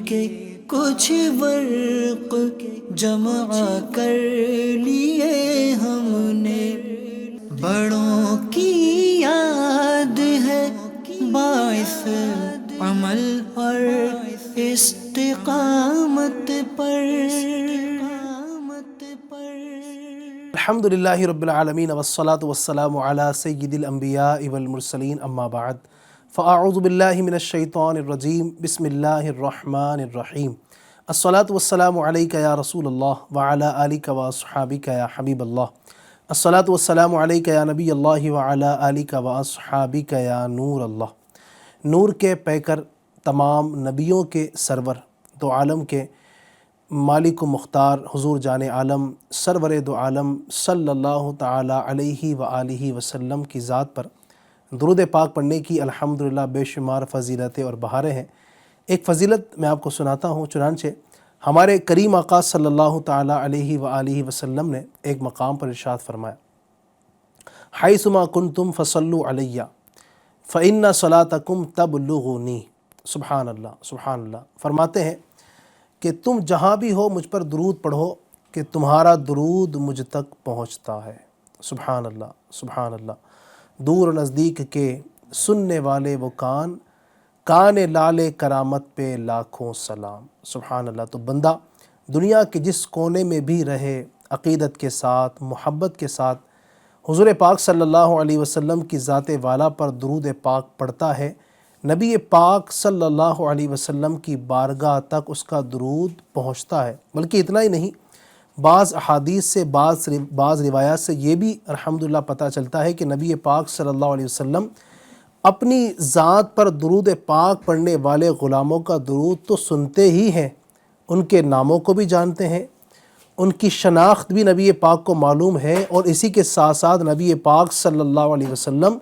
کے کچھ ورق جمع کر لیے ہم نے، بڑوں کی یاد ہے باعث عمل اور استقامت پر۔ الحمدللہ رب العالمین والصلاة والسلام علی سید الانبیاء والمرسلین، اما بعد فاعوذ باللہ من الشیطان الرجیم، بسم اللہ الرحمن الرحیم۔ الصلاة والسلام علیک یا رسول اللہ وعلی آلک واصحابک یا حبیب اللہ۔ الصلاة والسلام علیک یا نبی اللہ وعلی آلک واصحابک یا نور اللہ۔ نور کے پیکر، تمام نبیوں کے سرور، دو عالم کے مالک و مختار حضور جان عالم سرور دو عالم صلی اللہ تعالی علیہ وآلہ وسلم کی ذات پر درود پاک پڑھنے کی الحمدللہ بے شمار فضیلتیں اور بہاریں ہیں۔ ایک فضیلت میں آپ کو سناتا ہوں، چنانچہ ہمارے کریم آقا صلی اللہ تعالی علیہ وآلہ وسلم نے ایک مقام پر ارشاد فرمایا، حیثما کنتم فصلوا علی فإن صلاتکم تبلغنی۔ سبحان اللہ، سبحان اللہ۔ فرماتے ہیں کہ تم جہاں بھی ہو مجھ پر درود پڑھو کہ تمہارا درود مجھ تک پہنچتا ہے۔ سبحان اللہ، سبحان اللہ۔ دور و نزدیک کے سننے والے وہ کان، کان لال کرامت پہ لاکھوں سلام۔ سبحان اللہ۔ تو بندہ دنیا کے جس کونے میں بھی رہے، عقیدت کے ساتھ، محبت کے ساتھ حضور پاک صلی اللہ علیہ وسلم کی ذات والا پر درود پاک پڑھتا ہے، نبی پاک صلی اللہ علیہ وسلم کی بارگاہ تک اس کا درود پہنچتا ہے۔ بلکہ اتنا ہی نہیں، بعض احادیث سے، بعض روایات سے یہ بھی الحمدللہ پتہ چلتا ہے کہ نبی پاک صلی اللہ علیہ وسلم اپنی ذات پر درود پاک پڑھنے والے غلاموں کا درود تو سنتے ہی ہیں، ان کے ناموں کو بھی جانتے ہیں، ان کی شناخت بھی نبی پاک کو معلوم ہے، اور اسی کے ساتھ ساتھ نبی پاک صلی اللہ علیہ وسلم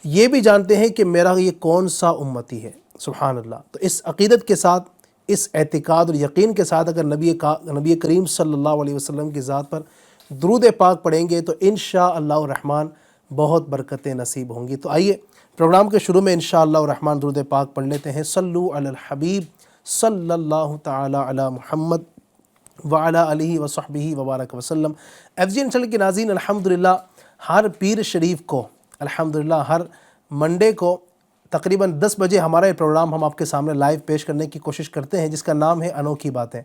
یہ بھی جانتے ہیں کہ میرا یہ کون سا امتی ہے۔ سبحان اللہ۔ تو اس عقیدت کے ساتھ، اس اعتقاد اور یقین کے ساتھ اگر نبی کریم صلی اللہ علیہ وسلم کی ذات پر درود پاک پڑھیں گے تو انشاءاللہ الرحمن بہت برکتیں نصیب ہوں گی۔ تو آئیے پروگرام کے شروع میں انشاءاللہ الرحمن درود پاک پڑھ لیتے ہیں۔ صلو علی الحبیب صلی اللہ تعالی علی محمد وعلی آلہ وصحبہ وبارک وسلم۔ ایف جی این چینل کے ناظرین، الحمدللہ ہر پیر شریف کو، الحمدللہ ہر منڈے کو تقریباً 10 بجے ہمارا یہ پروگرام ہم آپ کے سامنے لائیو پیش کرنے کی کوشش کرتے ہیں، جس کا نام ہے انوکھی باتیں۔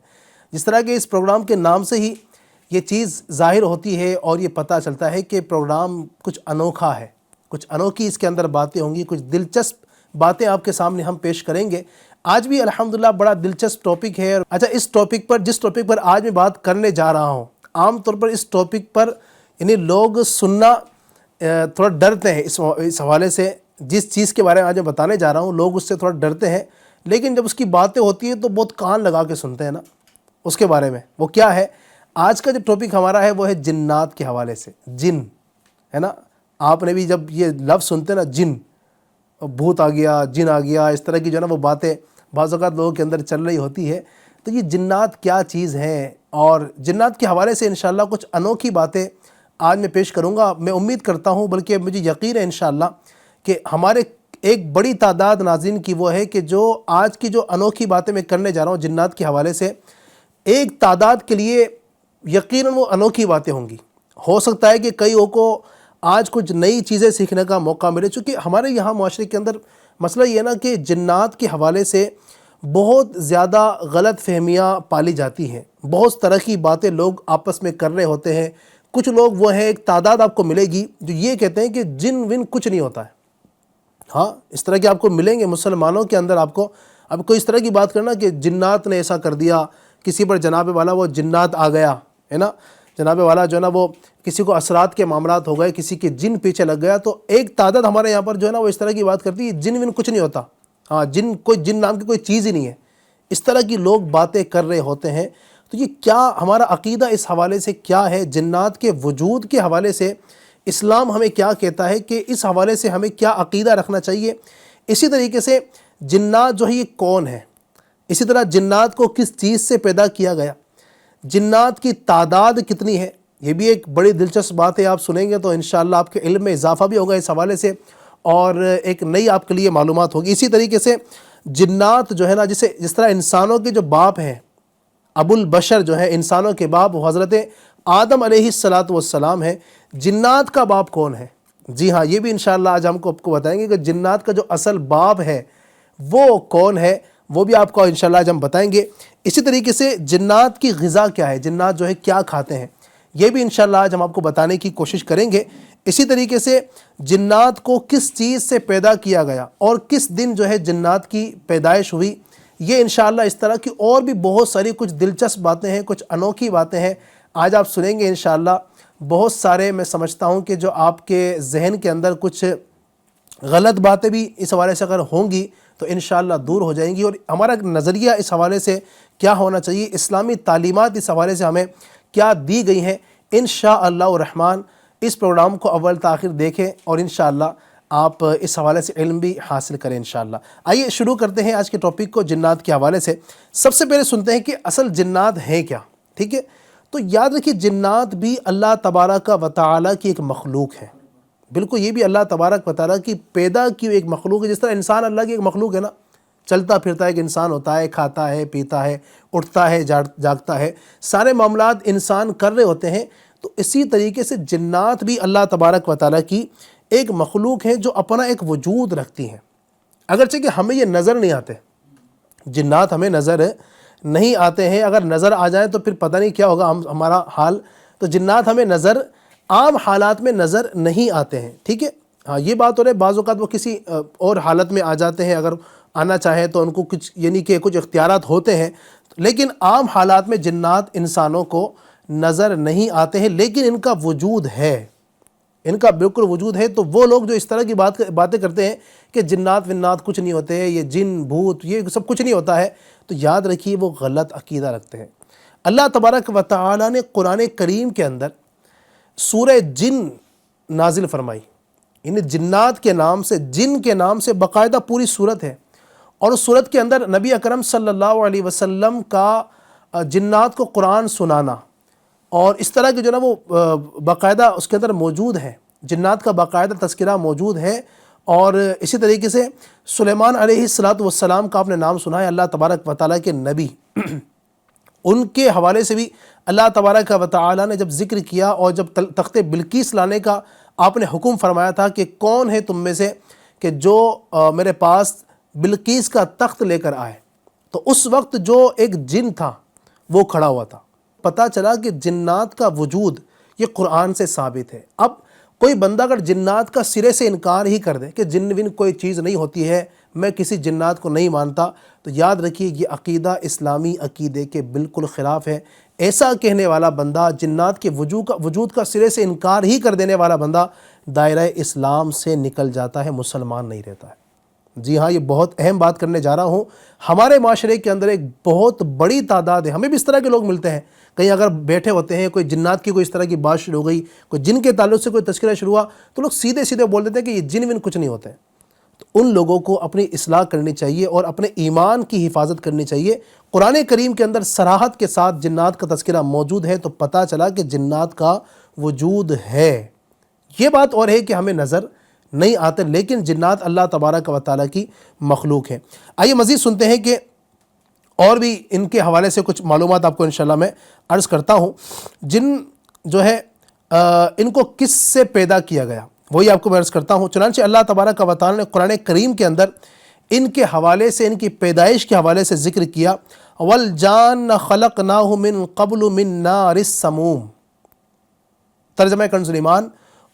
جس طرح کہ اس پروگرام کے نام سے ہی یہ چیز ظاہر ہوتی ہے اور یہ پتہ چلتا ہے کہ پروگرام کچھ انوکھا ہے، کچھ انوکھی اس کے اندر باتیں ہوں گی، کچھ دلچسپ باتیں آپ کے سامنے ہم پیش کریں گے۔ آج بھی الحمدللہ بڑا دلچسپ ٹاپک ہے۔ اچھا، اس ٹاپک پر، جس ٹاپک پر آج میں بات کرنے جا رہا ہوں، عام طور پر اس ٹاپک پر یعنی لوگ سننا تھوڑا ڈرتے ہیں۔ اس حوالے سے جس چیز کے بارے میں آج میں بتانے جا رہا ہوں، لوگ اس سے تھوڑا ڈرتے ہیں، لیکن جب اس کی باتیں ہوتی ہیں تو بہت کان لگا کے سنتے ہیں نا اس کے بارے میں۔ وہ کیا ہے؟ آج کا جو ٹاپک ہمارا ہے وہ ہے جنات کے حوالے سے۔ جن ہے نا، آپ نے بھی جب یہ لفظ سنتے نا، جن، بھوت آ گیا، جن آ گیا، اس طرح کی جو ہے نا وہ باتیں بعض اوقات لوگوں کے اندر چل رہی ہوتی ہے۔ تو یہ جنات کیا چیز ہیں، اور جنات کے حوالے سے انشاءاللہ کچھ انوکھی باتیں آج میں پیش کروں گا۔ میں امید کرتا ہوں، بلکہ مجھے یقین ہے انشاءاللہ کہ ہمارے ایک بڑی تعداد ناظرین کی وہ ہے کہ جو آج کی جو انوکھی باتیں میں کرنے جا رہا ہوں جنات کے حوالے سے، ایک تعداد کے لیے یقیناً وہ انوکھی باتیں ہوں گی۔ ہو سکتا ہے کہ کئیوں کو آج کچھ نئی چیزیں سیکھنے کا موقع ملے، چونکہ ہمارے یہاں معاشرے کے اندر مسئلہ یہ ہے نا کہ جنات کے حوالے سے بہت زیادہ غلط فہمیاں پالی جاتی ہیں، بہت طرح کی باتیں لوگ آپس میں کر رہے ہوتے ہیں۔ کچھ لوگ وہ ہیں، ایک تعداد آپ کو ملے گی جو یہ کہتے ہیں کہ جن ون کچھ نہیں ہوتا ہے۔ ہاں، اس طرح کے آپ کو ملیں گے مسلمانوں کے اندر۔ آپ کو اب کوئی اس طرح کی بات کرنا کہ جنات نے ایسا کر دیا، کسی پر جناب والا وہ جنات آ گیا ہے نا، جناب والا جو ہے نا وہ کسی کو اثرات کے معاملات ہو گئے، کسی کے جن پیچھے لگ گیا، تو ایک تعداد ہمارے یہاں پر جو ہے نا وہ اس طرح کی بات کرتی ہے، جن ون کچھ نہیں ہوتا۔ ہاں، جن نام کی کوئی چیز ہی نہیں ہے، اس طرح کی لوگ باتیں کر رہے ہوتے ہیں۔ تو یہ کیا ہمارا عقیدہ اس حوالے سے کیا ہے؟ جنات کے وجود کے حوالے سے اسلام ہمیں کیا کہتا ہے کہ اس حوالے سے ہمیں کیا عقیدہ رکھنا چاہیے؟ اسی طریقے سے جنات جو ہے یہ کون ہے؟ اسی طرح جنات کو کس چیز سے پیدا کیا گیا؟ جنات کی تعداد کتنی ہے؟ یہ بھی ایک بڑی دلچسپ بات ہے، آپ سنیں گے تو انشاءاللہ آپ کے علم میں اضافہ بھی ہوگا اس حوالے سے، اور ایک نئی آپ کے لیے معلومات ہوگی۔ اسی طریقے سے جنات جو ہے نا، جس طرح انسانوں کے جو باپ ہیں، ابو البشر جو ہے انسانوں کے باپ، وہ حضرت آدم علیہ السلام ہے، جنات کا باپ کون ہے؟ جی ہاں، یہ بھی انشاءاللہ آج ہم کو آپ کو بتائیں گے کہ جنات کا جو اصل باپ ہے وہ کون ہے، وہ بھی آپ کو انشاءاللہ آج ہم بتائیں گے۔ اسی طریقے سے جنات کی غذا کیا ہے، جنات جو ہے کیا کھاتے ہیں، یہ بھی انشاءاللہ آج ہم آپ کو بتانے کی کوشش کریں گے۔ اسی طریقے سے جنات کو کس چیز سے پیدا کیا گیا اور کس دن جو ہے جنات کی پیدائش ہوئی، یہ انشاءاللہ اس طرح کی اور بھی بہت ساری کچھ دلچسپ باتیں ہیں، کچھ انوکھی باتیں ہیں، آج آپ سنیں گے انشاءاللہ۔ بہت سارے میں سمجھتا ہوں کہ جو آپ کے ذہن کے اندر کچھ غلط باتیں بھی اس حوالے سے اگر ہوں گی تو انشاءاللہ دور ہو جائیں گی، اور ہمارا نظریہ اس حوالے سے کیا ہونا چاہیے، اسلامی تعلیمات اس حوالے سے ہمیں کیا دی گئی ہیں۔ انشاءاللہ الرحمن اس پروگرام کو اول تا آخر دیکھیں اور انشاءاللہ آپ اس حوالے سے علم بھی حاصل کریں انشاءاللہ۔ آئیے شروع کرتے ہیں آج کے ٹاپک کو جنات کے حوالے سے۔ سب سے پہلے سنتے ہیں کہ اصل جنات ہیں کیا، ٹھیک ہے؟ تو یاد رکھیے جنات بھی اللہ تبارک و تعالیٰ کی ایک مخلوق ہے، بالکل یہ بھی اللہ تبارک و تعالیٰ کی پیدا کی ایک مخلوق ہے، جس طرح انسان اللہ کی ایک مخلوق ہے نا، چلتا پھرتا ایک انسان ہوتا ہے، کھاتا ہے، پیتا ہے، اٹھتا ہے، جاگتا ہے، سارے معاملات انسان کر رہے ہوتے ہیں۔ تو اسی طریقے سے جنات بھی اللہ تبارک و تعالیٰ کی ایک مخلوق ہے جو اپنا ایک وجود رکھتی ہیں، اگرچہ کہ ہمیں یہ نظر نہیں آتے، جنات ہمیں نظر نہیں آتے ہیں، اگر نظر آ جائیں تو پھر پتہ نہیں کیا ہوگا ہمارا حال۔ تو جنات ہمیں عام حالات میں نظر نہیں آتے ہیں، ٹھیک ہے؟ ہاں یہ بات ہو رہی ہے، بعض اوقات وہ کسی اور حالت میں آ جاتے ہیں، اگر آنا چاہیں تو ان کو کچھ یعنی کہ کچھ اختیارات ہوتے ہیں، لیکن عام حالات میں جنات انسانوں کو نظر نہیں آتے ہیں، لیکن ان کا وجود ہے، ان کا بالکل وجود ہے۔ تو وہ لوگ جو اس طرح کی باتیں کرتے ہیں کہ جنات ونات کچھ نہیں ہوتے ہیں، یہ جن بھوت یہ سب کچھ نہیں ہوتا ہے، تو یاد رکھیے وہ غلط عقیدہ رکھتے ہیں۔ اللہ تبارک و تعالیٰ نے قرآن کریم کے اندر سورہ جن نازل فرمائی، یعنی جنات کے نام سے، جن کے نام سے باقاعدہ پوری صورت ہے، اور اس صورت کے اندر نبی اکرم صلی اللہ علیہ وسلم کا جنات کو قرآن سنانا اور اس طرح کے جو نا وہ باقاعدہ اس کے اندر موجود ہے، جنات کا باقاعدہ تذکرہ موجود ہے۔ اور اسی طریقے سے سلیمان علیہ السلام کا آپ نے نام سنا ہے، اللہ تبارک و تعالیٰ کے نبی، ان کے حوالے سے بھی اللہ تبارک و تعالیٰ نے جب ذکر کیا اور جب تخت بلقیس لانے کا آپ نے حکم فرمایا تھا کہ کون ہے تم میں سے کہ جو میرے پاس بلقیس کا تخت لے کر آئے، تو اس وقت جو ایک جن تھا وہ کھڑا ہوا تھا۔ پتہ چلا کہ جنات کا وجود یہ قرآن سے ثابت ہے۔ اب کوئی بندہ اگر جنات کا سرے سے انکار ہی کر دے کہ جن ون کوئی چیز نہیں ہوتی ہے، میں کسی جنات کو نہیں مانتا، تو یاد رکھیے یہ عقیدہ اسلامی عقیدے کے بالکل خلاف ہے۔ ایسا کہنے والا بندہ، جنات کے وجود کا سرے سے انکار ہی کر دینے والا بندہ دائرہ اسلام سے نکل جاتا ہے، مسلمان نہیں رہتا ہے۔ جی ہاں، یہ بہت اہم بات کرنے جا رہا ہوں۔ ہمارے معاشرے کے اندر ایک بہت بڑی تعداد ہے، ہمیں بھی اس طرح کے لوگ ملتے ہیں، کہیں اگر بیٹھے ہوتے ہیں، کوئی جنات کی کوئی اس طرح کی بات شروع ہو گئی، کوئی جن کے تعلق سے کوئی تذکرہ شروع ہوا، تو لوگ سیدھے بول دیتے ہیں کہ یہ جن ون کچھ نہیں ہوتے ہیں۔ تو ان لوگوں کو اپنی اصلاح کرنی چاہیے اور اپنے ایمان کی حفاظت کرنی چاہیے۔ قرآن کریم کے اندر صراحت کے ساتھ جنات کا تذکرہ موجود ہے، تو پتہ چلا کہ جنات کا وجود ہے۔ یہ بات اور ہے کہ ہمیں نظر نہیں آتے، لیکن جنات اللہ تبارک و تعالیٰ کی مخلوق ہیں۔ آئیے مزید سنتے ہیں کہ اور بھی ان کے حوالے سے کچھ معلومات آپ کو انشاءاللہ میں عرض کرتا ہوں۔ جن جو ہے ان کو کس سے پیدا کیا گیا، وہی آپ کو میں عرض کرتا ہوں۔ چنانچہ اللہ تبارک و تعالیٰ نے قرآن کریم کے اندر ان کے حوالے سے، ان کی پیدائش کے حوالے سے ذکر کیا، وَالْجَانَّ خَلَقْنَاهُ مِن قَبْلُ مِن نَارِ السَّمُومِ، ترجمہ کنز ایمان،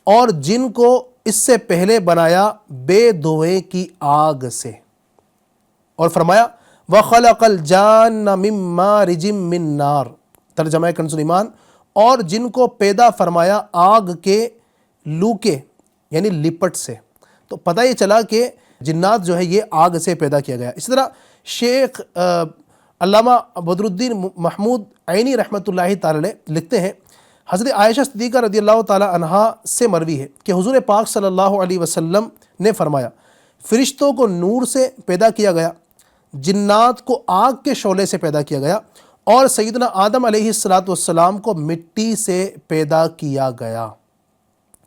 اور جن کو اس سے پہلے بنایا بے دھوئے کی آگ سے، اور فرمایا وَخَلَقَ الْجَانَّ مِن مَارِجٍ مِن نَار، ترجمہ کنز ایمان، اور جن کو پیدا فرمایا آگ کے لوکے یعنی لپٹ سے۔ تو پتہ یہ چلا کہ جنات جو ہے یہ آگ سے پیدا کیا گیا۔ اسی طرح شیخ علامہ بدر الدین محمود عینی رحمۃ اللہ تعالی لکھتے ہیں، حضرت عائشہ صدیقہ رضی اللہ تعالی عنہا سے مروی ہے کہ حضور پاک صلی اللہ علیہ وسلم نے فرمایا، فرشتوں کو نور سے پیدا کیا گیا، جنات کو آگ کے شعلے سے پیدا کیا گیا، اور سیدنا آدم علیہ السلام کو مٹی سے پیدا کیا گیا۔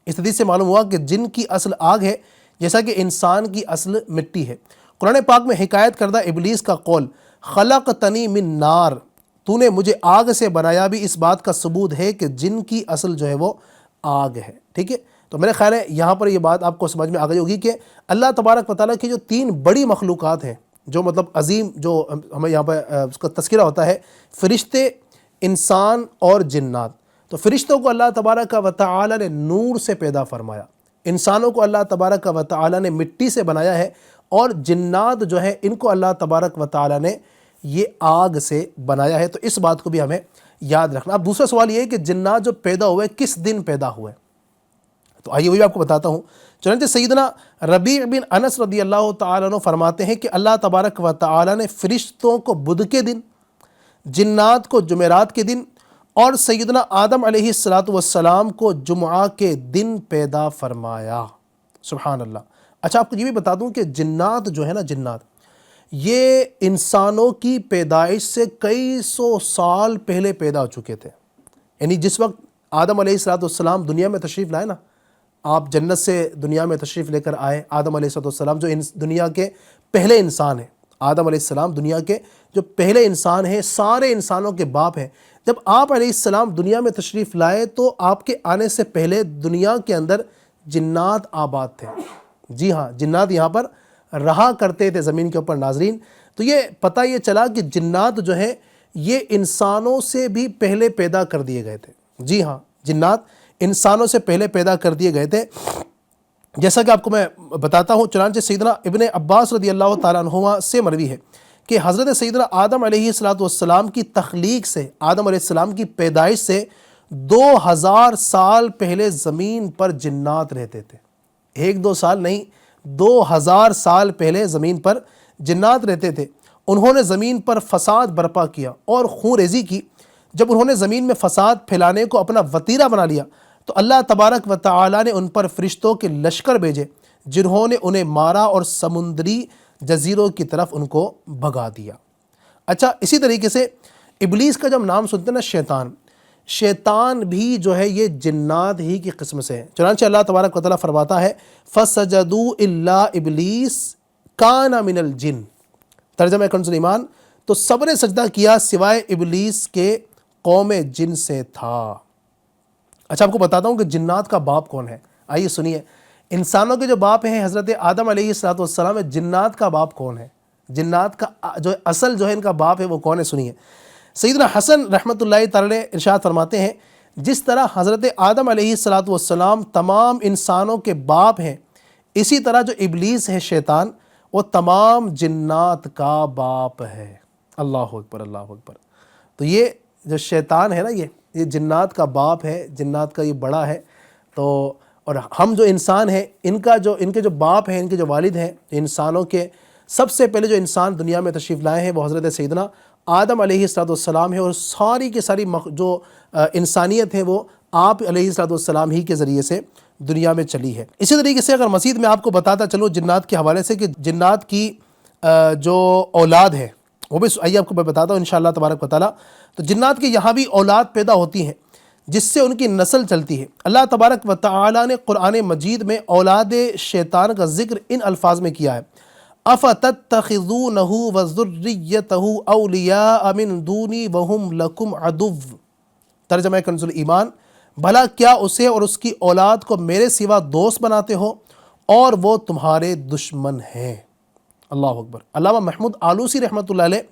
اس حدیث سے معلوم ہوا کہ جن کی اصل آگ ہے، جیسا کہ انسان کی اصل مٹی ہے۔ قرآن پاک میں حکایت کردہ ابلیس کا قول خلقتنی من نار، تو نے مجھے آگ سے بنایا، بھی اس بات کا ثبوت ہے کہ جن کی اصل جو ہے وہ آگ ہے. ٹھیک ہے، تو میرے خیال ہے یہاں پر یہ بات آپ کو سمجھ میں آ گئی ہوگی کہ اللہ تبارک و تعالیٰ کی جو 3 بڑی مخلوقات ہیں، جو مطلب عظیم، جو ہمیں یہاں پہ اس کا تذکرہ ہوتا ہے، فرشتے، انسان اور جنات. تو فرشتوں کو اللہ تبارک و تعالیٰ نے نور سے پیدا فرمایا، انسانوں کو اللہ تبارک و تعالیٰ نے مٹی سے بنایا ہے، اور جنات جو ہیں ان کو اللہ تبارک و تعالیٰ نے یہ آگ سے بنایا ہے. تو اس بات کو بھی ہمیں یاد رکھنا. اب دوسرا سوال یہ ہے کہ جنات جو پیدا ہوئے کس دن پیدا ہوئے؟ تو آئیے وہی آپ کو بتاتا ہوں. چنانچہ سیدنا ربیع بن انس رضی اللہ تعالیٰ عنہ فرماتے ہیں کہ اللہ تبارک و تعالیٰ نے فرشتوں کو بدھ کے دن، جنات کو جمعرات کے دن، اور سیدنا آدم علیہ السلام کو جمعہ کے دن پیدا فرمایا. سبحان اللہ. اچھا، آپ کو یہ بھی بتا دوں کہ جنات جو ہے نا، جنات یہ انسانوں کی پیدائش سے کئی سو سال پہلے پیدا ہو چکے تھے. یعنی جس وقت آدم علیہ السلام دنیا میں تشریف لائے نا، آپ جنت سے دنیا میں تشریف لے کر آئے، آدم علیہ السلام جو دنیا کے پہلے انسان ہیں، آدم علیہ السلام دنیا کے جو پہلے انسان ہیں، سارے انسانوں کے باپ ہیں. جب آپ علیہ السلام دنیا میں تشریف لائے تو آپ کے آنے سے پہلے دنیا کے اندر جنات آباد تھے. جی ہاں، جنات یہاں پر رہا کرتے تھے زمین کے اوپر. ناظرین، تو یہ پتہ یہ چلا کہ جنات جو ہیں یہ انسانوں سے بھی پہلے پیدا کر دیے گئے تھے. جی ہاں، جنات انسانوں سے پہلے پیدا کر دیے گئے تھے، جیسا کہ آپ کو میں بتاتا ہوں. چنانچہ سیدنا ابن عباس رضی اللہ تعالیٰ عنہما سے مروی ہے کہ حضرت سیدنا آدم علیہ السلام کی تخلیق سے، آدم علیہ السلام کی پیدائش سے 2000 سال پہلے زمین پر جنات رہتے تھے. 1-2 سال نہیں، 2000 سال پہلے زمین پر جنات رہتے تھے. انہوں نے زمین پر فساد برپا کیا اور خون ریزی کی. جب انہوں نے زمین میں فساد پھیلانے کو اپنا وتیرہ بنا لیا تو اللہ تبارک و تعالیٰ نے ان پر فرشتوں کے لشکر بھیجے، جنہوں نے انہیں مارا اور سمندری جزیروں کی طرف ان کو بھگا دیا. اچھا، اسی طریقے سے ابلیس کا جب نام سنتے ہیں نا، شیطان بھی جو ہے یہ جنات ہی کی قسم سے ہے. چنانچہ اللہ تبارک و تعالیٰ فرماتا ہے فَسَجَدُوا إِلَّا إِبْلِيسَ كَانَ مِنَ الْجِنِّ. ترجمہ کنز ایمان، تو سب نے سجدہ کیا سوائے ابلیس کے، قوم جن سے تھا. اچھا، آپ کو بتاتا ہوں کہ جنات کا باپ کون ہے. آئیے سنیے. انسانوں کے جو باپ ہیں حضرت آدم علیہ السلام ہے، جنات کا باپ کون ہے؟ جنات کا جو اصل جو ہے ان کا باپ ہے وہ کون ہے؟ سنیے. سیدنا حسن رحمۃ اللہ تعالی ارشاد فرماتے ہیں، جس طرح حضرت آدم علیہ السلام تمام انسانوں کے باپ ہیں، اسی طرح جو ابلیس ہے شیطان، وہ تمام جنات کا باپ ہے. اللہ اکبر، اللہ اکبر. تو یہ جو شیطان ہے نا، یہ جنات کا باپ ہے، جنات کا یہ بڑا ہے. تو اور ہم جو انسان ہیں، ان کے جو باپ ہیں، ان کے جو والد ہیں، انسانوں کے سب سے پہلے جو انسان دنیا میں تشریف لائے ہیں وہ حضرت سیدنا آدم علیہ السلام ہے، اور ساری کی ساری جو انسانیت ہے وہ آپ علیہ السلام ہی کے ذریعے سے دنیا میں چلی ہے. اسی طریقے سے اگر مزید میں آپ کو بتاتا چلوں جنات کے حوالے سے کہ جنات کی جو اولاد ہے وہ بھی آئیے آپ کو میں بتاتا ہوں انشاءاللہ تبارک و تعالیٰ. تو جنات کے یہاں بھی اولاد پیدا ہوتی ہیں جس سے ان کی نسل چلتی ہے. اللہ تبارک و تعالیٰ نے قرآن مجید میں اولاد شیطان کا ذکر ان الفاظ میں کیا ہے، أَفَتَتَّخِذُونَهُ وَذُرِّيَّتَهُ أَوْلِيَاءَ مِن دُونِي وَهُمْ لَكُمْ عَدُوٌّ. ترجمہ کنز ایمان، بھلا کیا اسے اور اس کی اولاد کو میرے سوا دوست بناتے ہو اور وہ تمہارے دشمن ہیں. اللہ اکبر. علامہ محمود آلوسی رحمۃ اللہ علیہ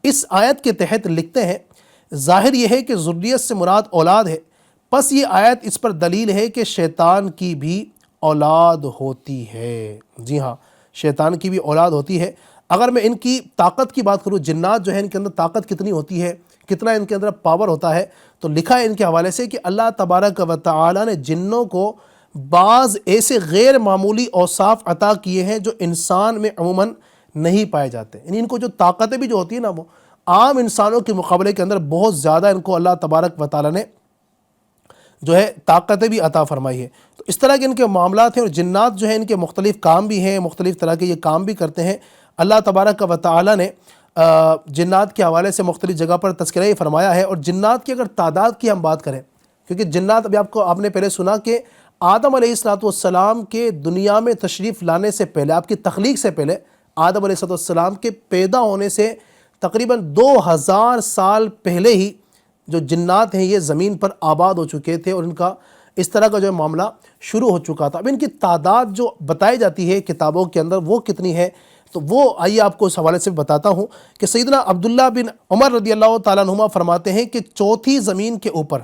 اس آیت کے تحت لکھتے ہیں، ظاہر یہ ہے کہ ذریت سے مراد اولاد ہے، پس یہ آیت اس پر دلیل ہے کہ شیطان کی بھی اولاد ہوتی ہے. جی ہاں، شیطان کی بھی اولاد ہوتی ہے. اگر میں ان کی طاقت کی بات کروں، جنات جو ہے ان کے اندر طاقت کتنی ہوتی ہے، کتنا ان کے اندر پاور ہوتا ہے، تو لکھا ہے ان کے حوالے سے کہ اللہ تبارک و تعالیٰ نے جنوں کو بعض ایسے غیر معمولی اوصاف عطا کیے ہیں جو انسان میں عموماً نہیں پائے جاتے. یعنی ان کو جو طاقتیں بھی جو ہوتی ہیں نا، وہ عام انسانوں کے مقابلے کے اندر بہت زیادہ ان کو اللہ تبارک و تعالیٰ نے جو ہے طاقتیں بھی عطا فرمائی ہے. تو اس طرح کے ان کے معاملات ہیں، اور جنات جو ہیں ان کے مختلف کام بھی ہیں، مختلف طرح کے یہ کام بھی کرتے ہیں. اللہ تبارک و تعالیٰ نے جنات کے حوالے سے مختلف جگہ پر تذکرہ ہی فرمایا ہے. اور جنات کی اگر تعداد کی ہم بات کریں، کیونکہ جنات ابھی آپ نے پہلے سنا کہ آدم علیہ السلام کے دنیا میں تشریف لانے سے پہلے، آپ کی تخلیق سے پہلے آدم علیہ السلام کے پیدا ہونے سے تقریباً 2000 سال پہلے ہی جو جنات ہیں یہ زمین پر آباد ہو چکے تھے اور ان کا اس طرح کا جو معاملہ شروع ہو چکا تھا۔ اب ان کی تعداد جو بتائی جاتی ہے کتابوں کے اندر وہ کتنی ہے، تو وہ آئیے آپ کو اس حوالے سے بتاتا ہوں کہ سیدنا عبداللہ بن عمر رضی اللہ تعالیٰ عنہما فرماتے ہیں کہ چوتھی زمین کے اوپر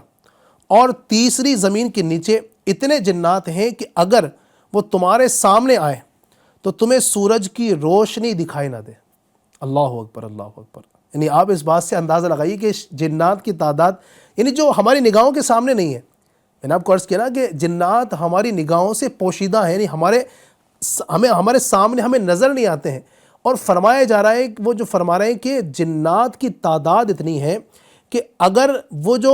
اور تیسری زمین کے نیچے اتنے جنات ہیں کہ اگر وہ تمہارے سامنے آئے تو تمہیں سورج کی روشنی دکھائی نہ دے۔ اللہ اکبر، اللہ اکبر۔ یعنی آپ اس بات سے اندازہ لگائیے کہ جنات کی تعداد یعنی جو ہماری نگاہوں کے سامنے نہیں ہے۔ میں نے آپ کو عرض کیا نا کہ جنات ہماری نگاہوں سے پوشیدہ ہیں، یعنی ہمارے سامنے ہمیں نظر نہیں آتے ہیں، اور فرمایا جا رہا ہے، وہ جو فرما رہے ہیں کہ جنات کی تعداد اتنی ہے کہ اگر وہ جو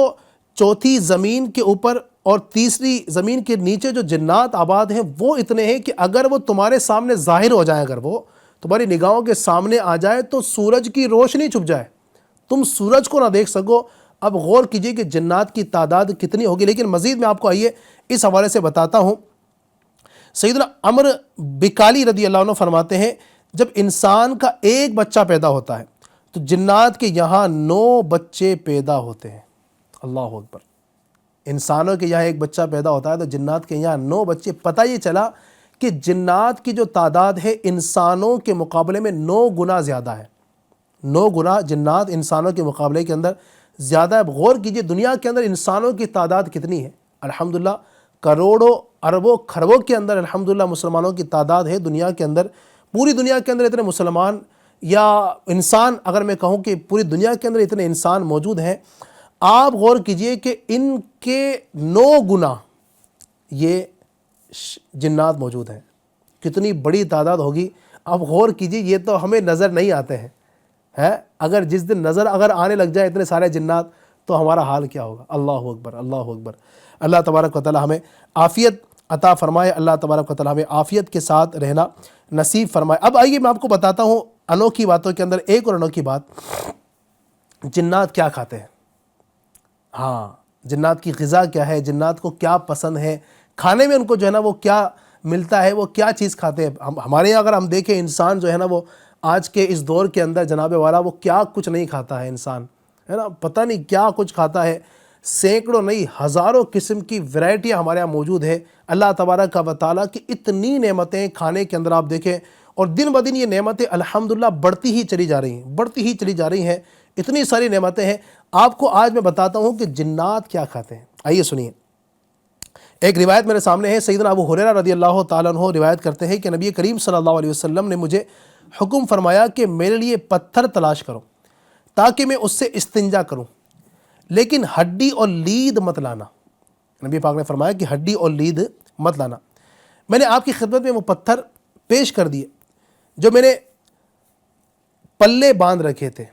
چوتھی زمین کے اوپر اور تیسری زمین کے نیچے جو جنات آباد ہیں وہ اتنے ہیں کہ اگر وہ تمہارے سامنے ظاہر ہو جائے، اگر وہ تمہاری نگاہوں کے سامنے آ جائے تو سورج کی روشنی چھپ جائے، تم سورج کو نہ دیکھ سکو۔ اب غور کیجئے کہ جنات کی تعداد کتنی ہوگی، لیکن مزید میں آپ کو آئیے اس حوالے سے بتاتا ہوں۔ سیدنا عمر بکالی رضی اللہ عنہ فرماتے ہیں جب انسان کا ایک بچہ پیدا ہوتا ہے تو جنات کے یہاں 9 بچے پیدا ہوتے ہیں۔ اللہ اکبر۔ انسانوں کے یہاں ایک بچہ پیدا ہوتا ہے تو جنات کے یہاں 9 بچے۔ پتہ یہ چلا کہ جنات کی جو تعداد ہے انسانوں کے مقابلے میں 9 گنا زیادہ ہے۔ 9 گنا جنات انسانوں کے مقابلے کے اندر زیادہ ہے۔ غور کیجئے دنیا کے اندر انسانوں کی تعداد کتنی ہے، الحمدللہ کروڑوں اربوں خربوں کے اندر الحمدللہ مسلمانوں کی تعداد ہے دنیا کے اندر۔ پوری دنیا کے اندر اتنے مسلمان یا انسان، اگر میں کہوں کہ پوری دنیا کے اندر اتنے انسان موجود ہیں، آپ غور کیجئے کہ ان کے 9 گنا یہ جنات موجود ہیں۔ کتنی بڑی تعداد ہوگی، اب غور کیجئے، یہ تو ہمیں نظر نہیں آتے ہیں، اگر جس دن نظر اگر آنے لگ جائے اتنے سارے جنات تو ہمارا حال کیا ہوگا۔ اللہ اکبر، اللہ اکبر۔ اللہ تبارک و تعالی ہمیں عافیت عطا فرمائے، اللہ تبارک و تعالی ہمیں عافیت کے ساتھ رہنا نصیب فرمائے۔ اب آئیے میں آپ کو بتاتا ہوں انوکھی باتوں کے اندر ایک اور انوکھی بات، جنات کیا کھاتے ہیں۔ ہاں، جنات کی غذا کیا ہے، جنات کو کیا پسند ہے، کھانے میں ان کو جو ہے نا وہ کیا ملتا ہے، وہ کیا چیز کھاتے ہیں۔ ہمارے یہاں اگر ہم دیکھیں انسان جو ہے نا وہ آج کے اس دور کے اندر جناب والا وہ کیا کچھ نہیں کھاتا ہے، انسان ہے نا، پتہ نہیں کیا کچھ کھاتا ہے، سینکڑوں نہیں ہزاروں قسم کی ورائٹیاں ہمارے یہاں موجود ہے۔ اللہ تبارک و تعالیٰ کی اتنی نعمتیں کھانے کے اندر آپ دیکھیں، اور دن بدن یہ نعمتیں الحمدللہ بڑھتی ہی چلی جا رہی ہیں، اتنی ساری نعمتیں ہیں۔ آپ کو آج میں بتاتا ہوں کہ جنات کیا کھاتے ہیں، آئیے سنیے۔ ایک روایت میرے سامنے ہے، سیدنا ابو ہریرہ رضی اللہ تعالیٰ عنہ روایت کرتے ہیں کہ نبی کریم صلی اللہ علیہ وسلم نے مجھے حکم فرمایا کہ میرے لیے پتھر تلاش کرو تاکہ میں اس سے استنجا کروں، لیکن ہڈی اور لید مت لانا۔ نبی پاک نے فرمایا کہ ہڈی اور لید مت لانا۔ میں نے آپ کی خدمت میں وہ پتھر پیش کر دیے جو میں نے پلے باندھ رکھے تھے،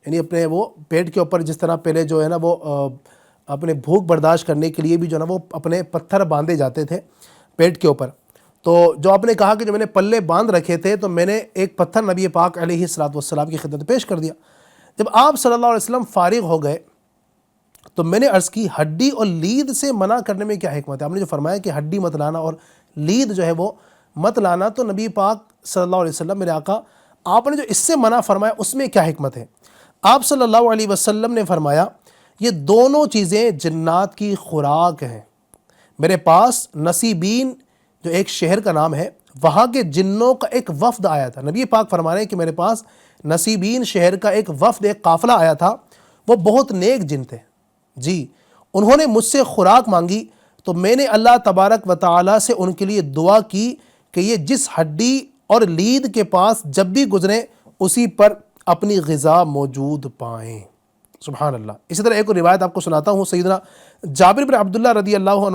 یعنی اپنے وہ پیٹ کے اوپر جس طرح پہلے جو ہے نا وہ اپنے بھوک برداشت کرنے کے لیے بھی جو ہے نا وہ اپنے پتھر باندھے جاتے تھے پیٹ کے اوپر، تو جو آپ نے کہا کہ جو میں نے پلے باندھ رکھے تھے تو میں نے ایک پتھر نبی پاک علیہ السلام کی خدمت پیش کر دیا۔ جب آپ صلی اللہ علیہ وسلم فارغ ہو گئے تو میں نے عرض کی ہڈی اور لید سے منع کرنے میں کیا حکمت ہے؟ آپ نے جو فرمایا کہ ہڈی مت لانا اور لید جو ہے وہ مت لانا، تو نبی پاک صلی اللہ علیہ وسلم میرے آقا آپ نے جو اس سے منع فرمایا اس میں کیا حکمت ہے؟ آپ صلی اللہ علیہ وسلم نے فرمایا یہ دونوں چیزیں جنات کی خوراک ہیں۔ میرے پاس نصیبین جو ایک شہر کا نام ہے، وہاں کے جنوں کا ایک وفد آیا تھا۔ نبی پاک فرما رہے ہیں کہ میرے پاس نصیبین شہر کا ایک وفد، ایک قافلہ آیا تھا، وہ بہت نیک جن تھے جی، انہوں نے مجھ سے خوراک مانگی تو میں نے اللہ تبارک و تعالیٰ سے ان کے لیے دعا کی کہ یہ جس ہڈی اور لید کے پاس جب بھی گزریں اسی پر اپنی غذا موجود پائیں۔ سبحان اللہ۔ اسی طرح ایک اور روایت آپ کو سناتا ہوں، سیدنا جابر بن عبداللہ رضی اللہ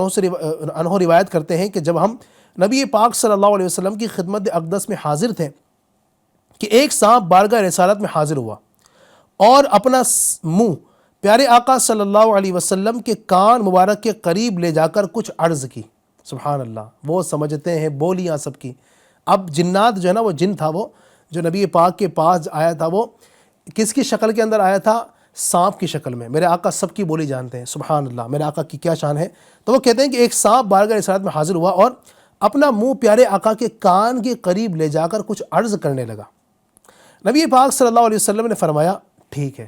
عنہ روایت کرتے ہیں کہ جب ہم نبی پاک صلی اللہ علیہ وسلم کی خدمت اقدس میں حاضر تھے کہ ایک سانپ بارگاہ رسالت میں حاضر ہوا اور اپنا منہ پیارے آقا صلی اللہ علیہ وسلم کے کان مبارک کے قریب لے جا کر کچھ عرض کی۔ سبحان اللہ، وہ سمجھتے ہیں بولیاں سب کی۔ اب جنات جو ہے نا وہ جن تھا، وہ جو نبی پاک کے پاس آیا تھا وہ کس کی شکل کے اندر آیا تھا؟ سانپ کی شکل میں۔ میرے آقا سب کی بولی جانتے ہیں، سبحان اللہ، میرے آقا کی کیا شان ہے۔ تو وہ کہتے ہیں کہ ایک سانپ بارگاہ رسالت میں حاضر ہوا اور اپنا منہ پیارے آقا کے کان کے قریب لے جا کر کچھ عرض کرنے لگا۔ نبی پاک صلی اللہ علیہ وسلم نے فرمایا ٹھیک ہے.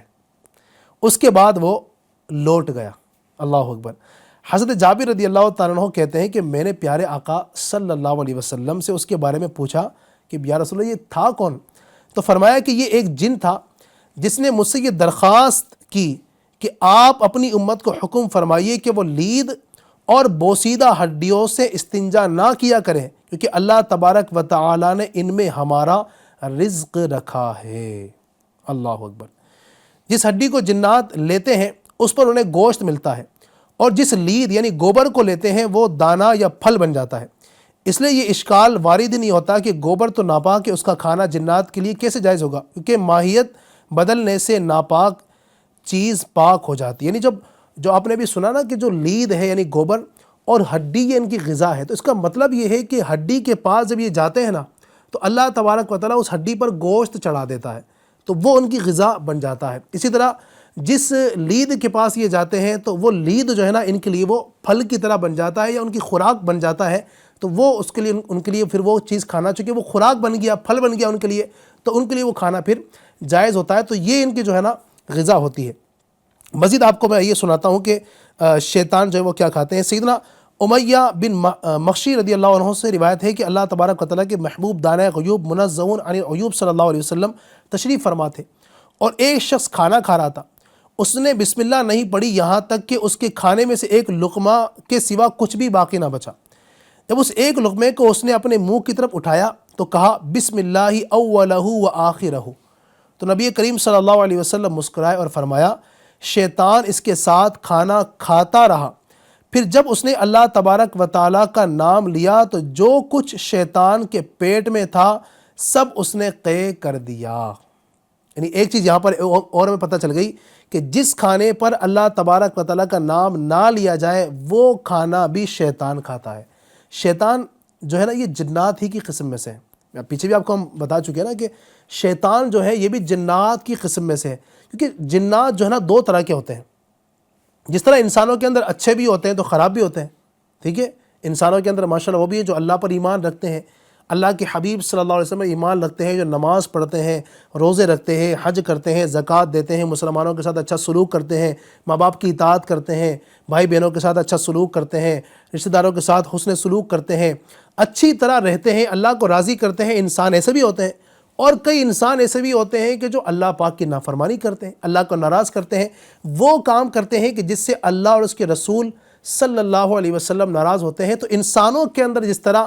اس کے بعد وہ لوٹ گیا. اللہ اکبر. حضرت جابر رضی اللہ تعالیٰ عنہ کہتے ہیں کہ میں نے پیارے آقا صلی اللہ علیہ وسلم سے اس کے بارے میں پوچھا کہ یا رسول اللہ یہ تھا کون؟ تو فرمایا کہ یہ ایک جن تھا جس نے مجھ سے یہ درخواست کی کہ آپ اپنی امت کو حکم فرمائیے کہ وہ لید اور بوسیدہ ہڈیوں سے استنجا نہ کیا کریں کیونکہ اللہ تبارک و تعالی نے ان میں ہمارا رزق رکھا ہے. اللہ اکبر. جس ہڈی کو جنات لیتے ہیں اس پر انہیں گوشت ملتا ہے، اور جس لید یعنی گوبر کو لیتے ہیں وہ دانہ یا پھل بن جاتا ہے. اس لیے یہ اشکال وارد نہیں ہوتا کہ گوبر تو ناپاک ہے، اس کا کھانا جنات کے لیے کیسے جائز ہوگا؟ کیونکہ ماہیت بدلنے سے ناپاک چیز پاک ہو جاتی ہے. یعنی جو آپ نے بھی سنا نا کہ جو لید ہے یعنی گوبر اور ہڈی یہ ان کی غذا ہے، تو اس کا مطلب یہ ہے کہ ہڈی کے پاس جب یہ جاتے ہیں نا تو اللہ تبارک و تعالیٰ اس ہڈی پر گوشت چڑھا دیتا ہے، تو وہ ان کی غذا بن جاتا ہے. اسی طرح جس لید کے پاس یہ جاتے ہیں تو وہ لید جو ہے نا ان کے لیے وہ پھل کی طرح بن جاتا ہے یا ان کی خوراک بن جاتا ہے. تو وہ اس کے لیے ان کے لیے پھر وہ چیز کھانا، چونکہ وہ خوراک بن گیا، پھل بن گیا ان کے لیے، تو ان کے لیے وہ کھانا پھر جائز ہوتا ہے. تو یہ ان کی جو ہے نا غذا ہوتی ہے. مزید آپ کو میں یہ سناتا ہوں کہ شیطان جو ہے وہ کیا کھاتے ہیں. سیدنا امیہ بن مخشی رضی اللہ عنہ سے روایت ہے کہ اللہ تبارک و تعالیٰ کے محبوب دانہ غیوب منزہ عن العیوب صلی اللہ علیہ وسلم تشریف فرما تھے، اور ایک شخص کھانا کھا رہا تھا. اس نے بسم اللہ نہیں پڑھی یہاں تک کہ اس کے کھانے میں سے ایک لقمہ کے سوا کچھ بھی باقی نہ بچا. جب اس ایک لقمے کو اس نے اپنے منہ کی طرف اٹھایا تو کہا بسم اللہ اولہ و آخرہ. تو نبی کریم صلی اللہ علیہ وسلم مسکرائے اور فرمایا شیطان اس کے ساتھ کھانا کھاتا رہا. پھر جب اس نے اللہ تبارک و تعالیٰ کا نام لیا تو جو کچھ شیطان کے پیٹ میں تھا سب اس نے قے کر دیا. یعنی ایک چیز یہاں پر اور ہمیں پتہ چل گئی کہ جس کھانے پر اللہ تبارک و تعالیٰ کا نام نہ لیا جائے وہ کھانا بھی شیطان کھاتا ہے. شیطان جو ہے نا یہ جنات ہی کی قسم میں سے ہے. پیچھے بھی آپ کو ہم بتا چکے ہیں نا کہ شیطان جو ہے یہ بھی جنات کی قسم میں سے ہے، کیونکہ جنات جو ہے نا دو طرح کے ہوتے ہیں. جس طرح انسانوں کے اندر اچھے بھی ہوتے ہیں تو خراب بھی ہوتے ہیں، ٹھیک ہے. انسانوں کے اندر ماشاءاللہ وہ بھی ہیں جو اللہ پر ایمان رکھتے ہیں، اللہ کے حبیب صلی اللہ علیہ وسلم ایمان رکھتے ہیں، جو نماز پڑھتے ہیں، روزے رکھتے ہیں، حج کرتے ہیں، زکوٰۃ دیتے ہیں، مسلمانوں کے ساتھ اچھا سلوک کرتے ہیں، ماں باپ کی اطاعت کرتے ہیں، بھائی بہنوں کے ساتھ اچھا سلوک کرتے ہیں، رشتہ داروں کے ساتھ حسن سلوک کرتے ہیں، اچھی طرح رہتے ہیں، اللہ کو راضی کرتے ہیں. انسان ایسے بھی ہوتے ہیں، اور کئی انسان ایسے بھی ہوتے ہیں کہ جو اللہ پاک کی نافرمانی کرتے ہیں، اللہ کو ناراض کرتے ہیں، وہ کام کرتے ہیں کہ جس سے اللہ اور اس کے رسول صلی اللہ علیہ وسلم ناراض ہوتے ہیں. تو انسانوں کے اندر جس طرح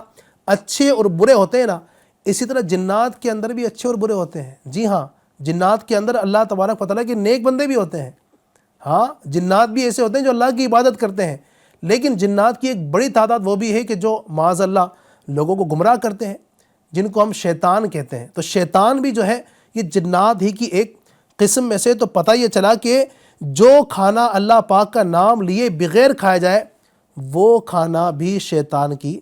اچھے اور برے ہوتے ہیں نا، اسی طرح جنات کے اندر بھی اچھے اور برے ہوتے ہیں. جی ہاں، جنات کے اندر اللہ تبارک و تعالیٰ کے نیک بندے بھی ہوتے ہیں. ہاں، جنات بھی ایسے ہوتے ہیں جو اللہ کی عبادت کرتے ہیں، لیکن جنات کی ایک بڑی تعداد وہ بھی ہے کہ جو معاذ اللہ لوگوں کو گمراہ کرتے ہیں، جن کو ہم شیطان کہتے ہیں. تو شیطان بھی جو ہے یہ جنات ہی کی ایک قسم میں سے. تو پتہ یہ چلا کہ جو کھانا اللہ پاک کا نام لیے بغیر کھایا جائے وہ کھانا بھی شیطان کی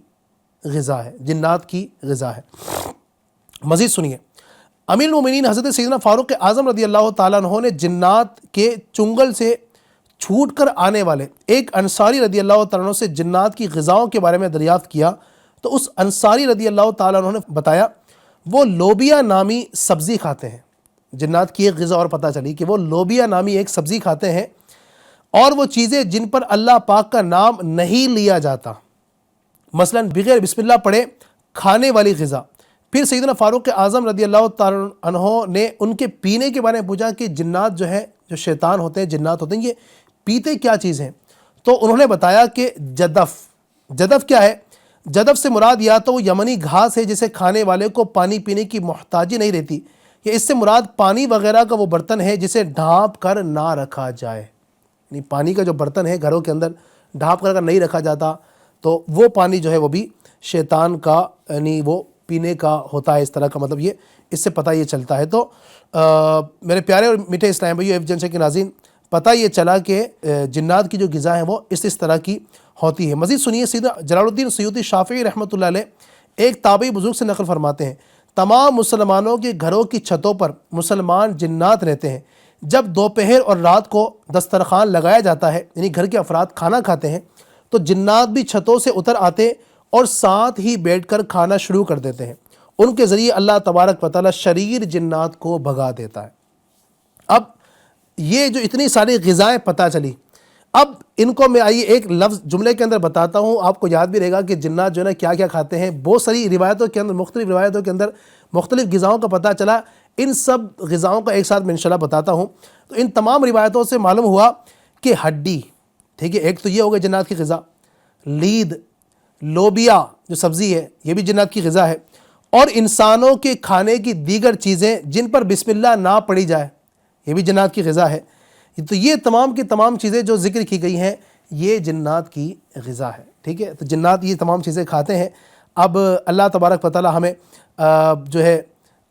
غذا ہے، جنات کی غذا ہے. مزید سنیے. امیر المومنین حضرت سیدنا فاروق اعظم رضی اللہ تعالیٰ عنہ نے جنات کے چنگل سے چھوٹ کر آنے والے ایک انصاری رضی اللہ تعالیٰ عنہ سے جنات کی غذاؤں کے بارے میں دریافت کیا تو اس انصاری رضی اللہ تعالیٰ عنہ نے بتایا وہ لوبیا نامی سبزی کھاتے ہیں. جنات کی ایک غذا اور پتہ چلی کہ وہ لوبیا نامی ایک سبزی کھاتے ہیں، اور وہ چیزیں جن پر اللہ پاک کا نام نہیں لیا جاتا، مثلا بغیر بسم اللہ پڑھے کھانے والی غذا. پھر سیدنا فاروق اعظم رضی اللہ تعالیٰ عنہ نے ان کے پینے کے بارے میں پوچھا کہ جنات جو ہے، جو شیطان ہوتے ہیں، جنات ہوتے ہیں، یہ پیتے کیا چیز ہیں؟ تو انہوں نے بتایا کہ جدف. جدف کیا ہے؟ جدف سے مراد یا تو وہ یمنی گھاس ہے جسے کھانے والے کو پانی پینے کی محتاجی نہیں رہتی، یا اس سے مراد پانی وغیرہ کا وہ برتن ہے جسے ڈھانپ کر نہ رکھا جائے. یعنی پانی کا جو برتن ہے گھروں کے اندر ڈھانپ کر نہیں رکھا جاتا، تو وہ پانی جو ہے وہ بھی شیطان کا یعنی وہ پینے کا ہوتا ہے. اس طرح کا مطلب یہ اس سے پتہ یہ چلتا ہے. تو میرے پیارے اور میٹھے اسلام بھائیو، ایف جنشن کے ناظرین، پتہ یہ چلا کہ جنات کی جو غذا ہے وہ اس طرح کی ہوتی ہے. مزید سنیے. سیدنا جلال الدین سیوطی شافعی رحمۃ اللہ علیہ ایک تابعی بزرگ سے نقل فرماتے ہیں تمام مسلمانوں کے گھروں کی چھتوں پر مسلمان جنات رہتے ہیں. جب دوپہر اور رات کو دسترخوان لگایا جاتا ہے، یعنی گھر کے افراد کھانا کھاتے ہیں، تو جنات بھی چھتوں سے اتر آتے اور ساتھ ہی بیٹھ کر کھانا شروع کر دیتے ہیں، ان کے ذریعے اللہ تبارک و تعالیٰ شریر جنات کو بھگا دیتا ہے۔ اب یہ جو اتنی ساری غذائیں پتہ چلی، اب ان کو میں آئیے ایک لفظ جملے کے اندر بتاتا ہوں، آپ کو یاد بھی رہے گا کہ جنات جو ہے نا کیا کیا کھاتے ہیں۔ بہت ساری روایتوں کے اندر، مختلف روایتوں کے اندر مختلف غذاؤں کا پتہ چلا، ان سب غذاؤں کا ایک ساتھ میں انشاءاللہ بتاتا ہوں۔ تو ان تمام روایتوں سے معلوم ہوا کہ ہڈی، ٹھیک ہے، ایک تو یہ ہوگا جنات کی غذا، لید، لوبیا جو سبزی ہے یہ بھی جنات کی غذا ہے، اور انسانوں کے کھانے کی دیگر چیزیں جن پر بسم اللہ نہ پڑھی جائے یہ بھی جنات کی غذا ہے۔ تو یہ تمام کی تمام چیزیں جو ذکر کی گئی ہیں یہ جنات کی غذا ہے، ٹھیک ہے۔ تو جنات یہ تمام چیزیں کھاتے ہیں۔ اب اللہ تبارک و تعالی ہمیں جو ہے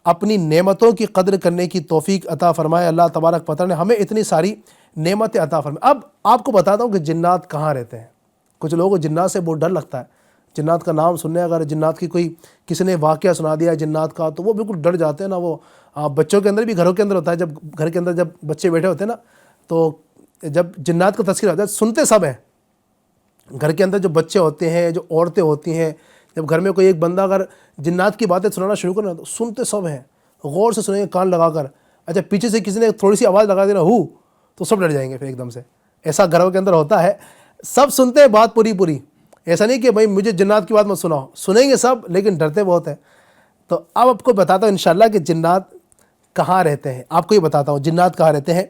اپنی نعمتوں کی قدر کرنے کی توفیق عطا فرمائے۔ اللہ تبارک و تعالی نے ہمیں اتنی ساری نعمتیں عطا فرمائے۔ اب آپ کو بتاتا ہوں کہ جنات کہاں رہتے ہیں۔ کچھ لوگوں کو جنات سے بہت ڈر لگتا ہے، جنات کا نام سننے، اگر جنات کی کوئی کسی نے واقعہ سنا دیا جنات کا تو وہ بالکل ڈر جاتے ہیں نا۔ وہ بچوں کے اندر بھی، گھروں کے اندر ہوتا ہے، جب گھر کے اندر جب بچے بیٹھے ہوتے ہیں نا تو جب جنات کا تذکرہ ہوتا ہے سنتے سب ہیں۔ گھر کے اندر جو بچے ہوتے ہیں، جو عورتیں ہوتی ہیں، جب گھر میں کوئی ایک بندہ اگر جنات کی باتیں سنانا شروع کرنا تو سنتے سب ہیں، غور سے سنیں گے کان لگا کر۔ اچھا پیچھے سے کسی نے تھوڑی سی آواز لگا دینا ہو تو سب ڈر جائیں گے پھر ایک دم سے۔ ایسا گھروں کے اندر ہوتا ہے، سب سنتے ہیں بات پوری پوری، ایسا نہیں کہ بھائی مجھے جنات کی بات مت سناؤ، سنیں گے سب لیکن ڈرتے بہت ہیں۔ تو اب آپ کو بتاتا ہوں انشاءاللہ کہ جنات کہاں رہتے ہیں، آپ کو یہ بتاتا ہوں جنات کہاں رہتے ہیں۔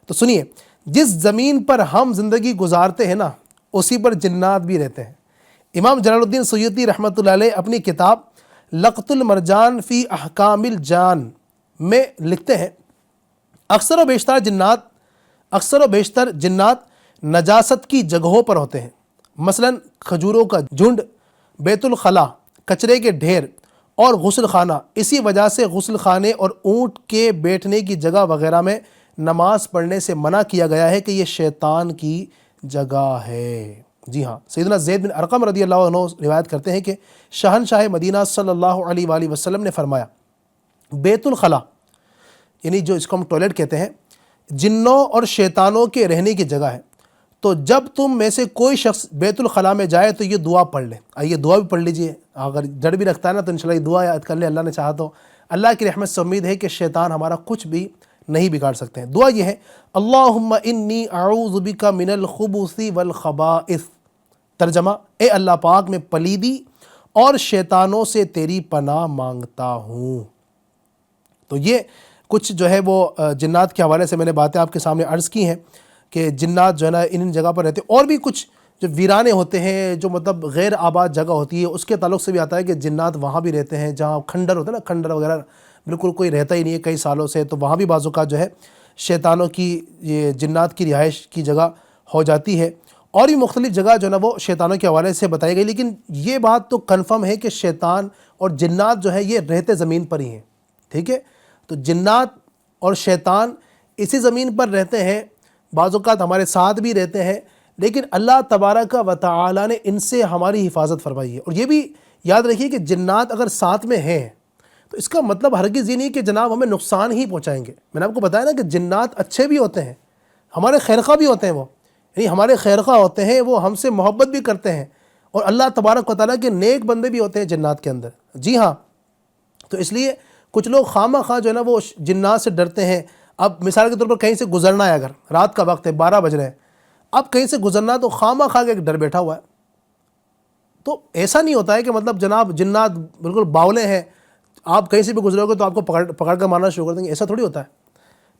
تو سنیے، جس زمین پر ہم زندگی گزارتے ہیں نا اسی پر جنات بھی رہتے ہیں۔ امام جلال الدین سیوطی رحمۃ اللہ علیہ اپنی کتاب لقط المرجان فی احکام الجان میں لکھتے ہیں اکثر و بیشتر جنات نجاست کی جگہوں پر ہوتے ہیں، مثلا کھجوروں کا جھنڈ، بیت الخلا، کچرے کے ڈھیر اور غسل خانہ۔ اسی وجہ سے غسل خانے اور اونٹ کے بیٹھنے کی جگہ وغیرہ میں نماز پڑھنے سے منع کیا گیا ہے کہ یہ شیطان کی جگہ ہے۔ جی ہاں، سیدنا زید بن ارقم رضی اللہ عنہ روایت کرتے ہیں کہ شہنشاہ مدینہ صلی اللہ علیہ وآلہ وسلم نے فرمایا، بیت الخلا یعنی جو اس کو ہم ٹوائلٹ کہتے ہیں، جنوں اور شیطانوں کے رہنے کی جگہ ہے، تو جب تم میں سے کوئی شخص بیت الخلا میں جائے تو یہ دعا پڑھ لے۔ آئیے دعا بھی پڑھ لیجئے، اگر ڈر بھی رکھتا ہے نا تو انشاءاللہ یہ دعا یاد کر لے، اللہ نے چاہا تو۔ اللہ کی رحمت سے امید ہے کہ شیطان ہمارا کچھ بھی نہیں بگاڑ سکتے ہیں۔ دعا یہ ہے، اللہم انی اعوذ بک من الخبث والخبائث۔ ترجمہ، اے اللہ پاک میں پلیدی اور شیطانوں سے تیری پناہ مانگتا ہوں۔ تو یہ کچھ جو ہے وہ جنات کے حوالے سے میں نے باتیں آپ کے سامنے عرض کی ہیں کہ جنات جو ہے نا ان جگہ پر رہتے ہیں۔ اور بھی کچھ جو ویرانے ہوتے ہیں، جو مطلب غیر آباد جگہ ہوتی ہے، اس کے تعلق سے بھی آتا ہے کہ جنات وہاں بھی رہتے ہیں جہاں کھنڈر ہوتا ہے نا، کھنڈر وغیرہ بالکل کوئی رہتا ہی نہیں ہے کئی سالوں سے، تو وہاں بھی بعض اوقات جو ہے شیطانوں کی، یہ جنات کی رہائش کی جگہ ہو جاتی ہے۔ اور بھی مختلف جگہ جو ہے نا وہ شیطانوں کے حوالے سے بتائی گئی، لیکن یہ بات تو کنفرم ہے کہ شیطان اور جنات جو ہے یہ رہتے زمین پر ہی ہیں، ٹھیک ہے۔ تو جنات اور شیطان اسی زمین پر رہتے ہیں، بعض اوقات ہمارے ساتھ بھی رہتے ہیں، لیکن اللہ تبارک و تعالی نے ان سے ہماری حفاظت فرمائی ہے۔ اور یہ بھی یاد رکھیے کہ جنات اگر ساتھ میں ہیں تو اس کا مطلب ہرگز یہ نہیں کہ جناب ہمیں نقصان ہی پہنچائیں گے۔ میں نے آپ کو بتایا نا کہ جنات اچھے بھی ہوتے ہیں، ہمارے خیرخواہ بھی ہوتے ہیں، وہ یعنی ہمارے خیرخواہ ہوتے ہیں، وہ ہم سے محبت بھی کرتے ہیں، اور اللہ تبارک و تعالیٰ کے نیک بندے بھی ہوتے ہیں جنات کے اندر۔ جی ہاں، تو اس لیے کچھ لوگ خواہ خواہ جو ہے نا وہ جنات سے ڈرتے ہیں۔ اب مثال کے طور پر کہیں سے گزرنا ہے، اگر رات کا وقت ہے، 12 بج رہے ہیں، اب کہیں سے گزرنا تو خواہ خواہ ایک ڈر بیٹھا ہوا ہے۔ تو ایسا نہیں ہوتا ہے کہ مطلب جناب جنات بالکل باولے ہیں، آپ کہیں سے بھی گزرو گے تو آپ کو پکڑ کر مارنا شروع کر دیں گے، ایسا تھوڑی ہوتا ہے،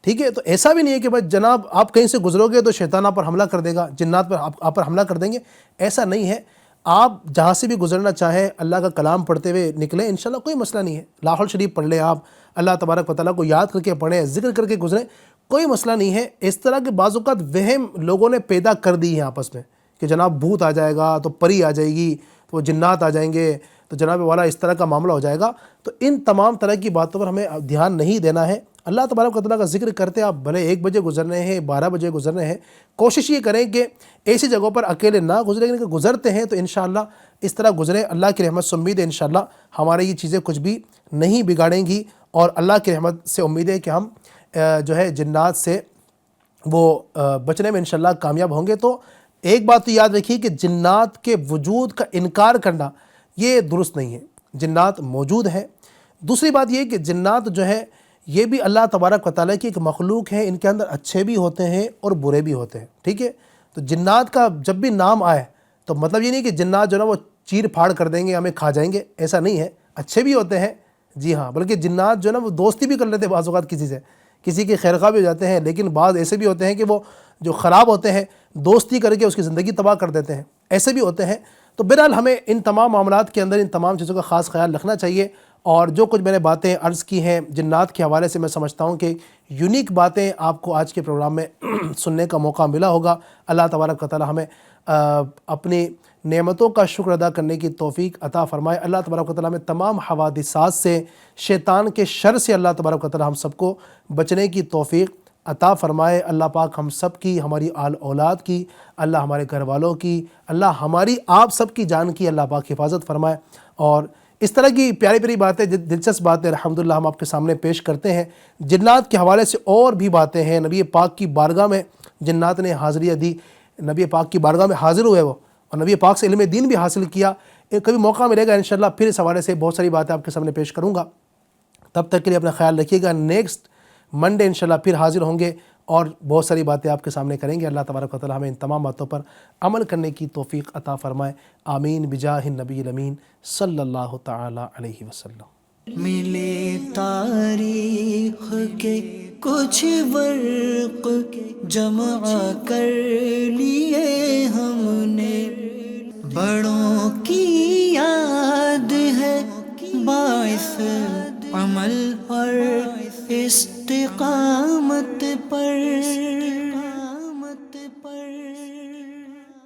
ٹھیک ہے۔ تو ایسا بھی نہیں ہے کہ بھائی جناب آپ کہیں سے گزرو گے تو شیطان آپ پر حملہ کر دے گا، جنات پر آپ پر حملہ کر دیں گے، ایسا نہیں ہے۔ آپ جہاں سے بھی گزرنا چاہیں اللہ کا کلام پڑھتے ہوئے نکلیں، انشاءاللہ کوئی مسئلہ نہیں ہے۔ لاحول شریف پڑھ لیں، آپ اللہ تبارک و تعالیٰ کو یاد کر کے پڑھیں، ذکر کر کے گزریں، کوئی مسئلہ نہیں ہے۔ اس طرح کے بعض اوقات وہم لوگوں نے پیدا کر دی ہیں آپس میں کہ جناب بھوت آ جائے گا تو پری آ جائے گی تو وہ جنات آ جائیں گے تو جناب والا اس طرح کا معاملہ ہو جائے گا۔ تو ان تمام طرح کی باتوں پر ہمیں دھیان نہیں دینا ہے۔ اللہ تبارک و تعالیٰ کا ذکر کرتے آپ بھلے 1 بجے گزر رہے ہیں، 12 بجے گزر رہے ہیں، کوشش یہ کریں کہ ایسی جگہوں پر اکیلے نہ گزریں، کہ گزرتے ہیں تو انشاءاللہ اس طرح گزریں۔ اللہ کی رحمت سے امید ہے انشاءاللہ ہمارے یہ چیزیں کچھ بھی نہیں بگاڑیں گی، اور اللہ کی رحمت سے امید ہے کہ ہم جو ہے جنات سے وہ بچنے میں انشاءاللہ کامیاب ہوں گے۔ تو ایک بات تو یاد رکھیے کہ جنات کے وجود کا انکار کرنا یہ درست نہیں ہے۔ جنات موجود ہیں، دوسری بات یہ کہ جنات جو ہے یہ بھی اللہ تبارک و تعالیٰ کی ایک مخلوق ہے، ان کے اندر اچھے بھی ہوتے ہیں اور برے بھی ہوتے ہیں، ٹھیک ہے؟ تو جنات کا جب بھی نام آئے تو مطلب یہ نہیں کہ جنات جو ہے نا وہ چیر پھاڑ کر دیں گے، ہمیں کھا جائیں گے، ایسا نہیں ہے، اچھے بھی ہوتے ہیں، جی ہاں، بلکہ جنات جو ہے نا وہ دوستی بھی کر لیتے ہیں بعض اوقات کسی سے، کسی کے خیرخواہ بھی ہو جاتے ہیں، لیکن بعض ایسے بھی ہوتے ہیں کہ وہ جو خراب ہوتے ہیں دوستی کر کے اس کی زندگی تباہ کر دیتے ہیں، ایسے بھی ہوتے ہیں۔ تو بہرحال ہمیں ان تمام معاملات کے اندر ان تمام چیزوں کا خاص خیال رکھنا چاہیے، اور جو کچھ میں نے باتیں عرض کی ہیں جنات کے حوالے سے میں سمجھتا ہوں کہ یونیک باتیں آپ کو آج کے پروگرام میں سننے کا موقع ملا ہوگا۔ اللہ تبارک و تعالی ہمیں اپنی نعمتوں کا شکر ادا کرنے کی توفیق عطا فرمائے۔ اللہ تبارک و تعالی ہمیں تمام حوادثات سے، شیطان کے شر سے اللہ تبارک و تعالی ہم سب کو بچنے کی توفیق عطا فرمائے۔ اللہ پاک ہم سب کی، ہماری آل اولاد کی، اللہ ہمارے گھر والوں کی، اللہ ہماری آپ سب کی جان کی اللہ پاک حفاظت فرمائے۔ اور اس طرح کی پیاری پیاری باتیں، دلچسپ باتیں الحمدللہ ہم آپ کے سامنے پیش کرتے ہیں۔ جنات کے حوالے سے اور بھی باتیں ہیں، نبی پاک کی بارگاہ میں جنات نے حاضری دی، نبی پاک کی بارگاہ میں حاضر ہوئے وہ، اور نبی پاک سے علم دین بھی حاصل کیا۔ کبھی موقع ملے گا انشاءاللہ پھر اس حوالے سے بہت ساری باتیں آپ کے سامنے پیش کروں گا۔ تب تک کے لیے اپنا خیال رکھیے گا، نیکسٹ منڈے انشاءاللہ پھر حاضر ہوں گے اور بہت ساری باتیں آپ کے سامنے کریں گے۔ اللہ تبارک و تعالی ہمیں ان تمام باتوں پر عمل کرنے کی توفیق عطا فرمائے، آمین بجاہ النبی الامین صلی اللہ تعالی علیہ وسلم۔ ملے تاریخ کے کچھ ورق جمع کر لیے ہم نے، بڑوں کی یاد ہے باعث عمل اور استقامت